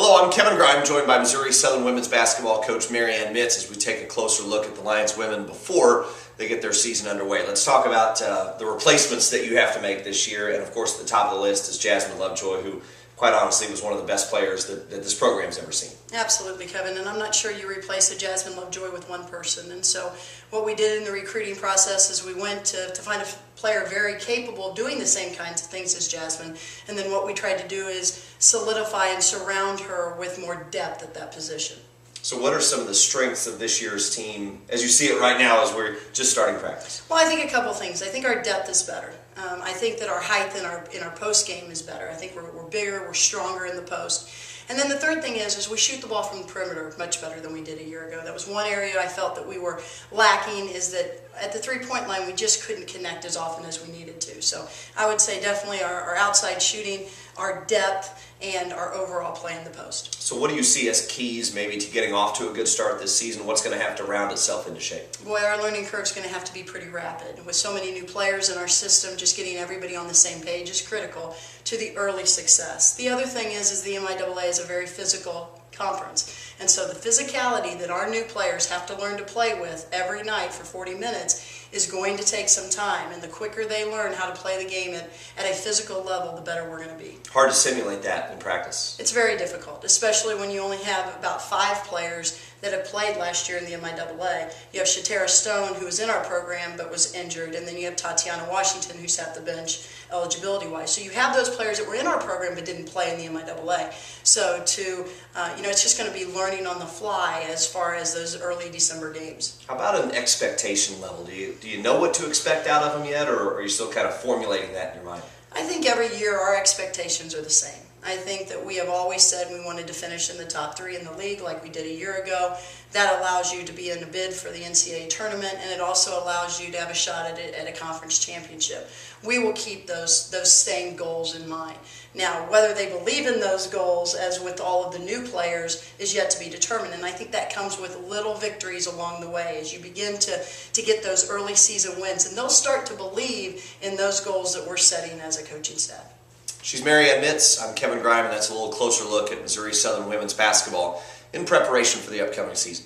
Hello, I'm Kevin Grime, joined by Missouri Southern women's basketball coach Maryann as we take a closer look at the Lions women before they get their season underway. Let's talk about the replacements that you have to make this year, and of course at the top of the list is Jasmine Lovejoy, who quite honestly was one of the best players that this program's ever seen. Absolutely, Kevin, and I'm not sure you replace a Jasmine Lovejoy with one person. And so what we did in the recruiting process is we went to find a player very capable of doing the same kinds of things as Jasmine, and then what we tried to do is solidify and surround her with more depth at that position. So what are some of the strengths of this year's team as you see it right now as we're just starting practice? Well, I think a couple things. I think our depth is better. I think that our height in our post game is better. I think we're bigger, we're stronger in the post. And then the third thing is we shoot the ball from the perimeter much better than we did a year ago. That was one area I felt that we were lacking, is that at the three-point line we just couldn't connect as often as we needed to. So I would say definitely our outside shooting, our depth, and our overall play in the post. So what do you see as keys maybe to getting off to a good start this season? What's going to have to round itself into shape? Boy, our learning curve is going to have to be pretty rapid. With so many new players in our system, just getting everybody on the same page is critical to the early success. The other thing is the MIAA is a very physical conference. And so the physicality that our new players have to learn to play with every night for 40 minutes is going to take some time. And the quicker they learn how to play the game at a physical level, the better we're going to be. Hard to simulate that in practice. It's very difficult, especially when you only have about 5 players that have played last year in the MIAA. You have Shatara Stone, who was in our program but was injured, and then you have Tatiana Washington, who sat the bench eligibility-wise. So you have those players that were in our program but didn't play in the MIAA. So it's just going to be learning on the fly as far as those early December games. How about an expectation level? Do you know what to expect out of them yet, or are you still kind of formulating that in your mind? I think every year our expectations are the same. I think that we have always said we wanted to finish in the top 3 in the league like we did a year ago. That allows you to be in a bid for the NCAA tournament, and it also allows you to have a shot at a conference championship. We will keep those same goals in mind. Now, whether they believe in those goals, as with all of the new players, is yet to be determined, and I think that comes with little victories along the way as you begin to get those early season wins, and they'll start to believe in those goals that we're setting as a coaching staff. She's Maryann. I'm Kevin Grime, and that's a little closer look at Missouri Southern women's basketball in preparation for the upcoming season.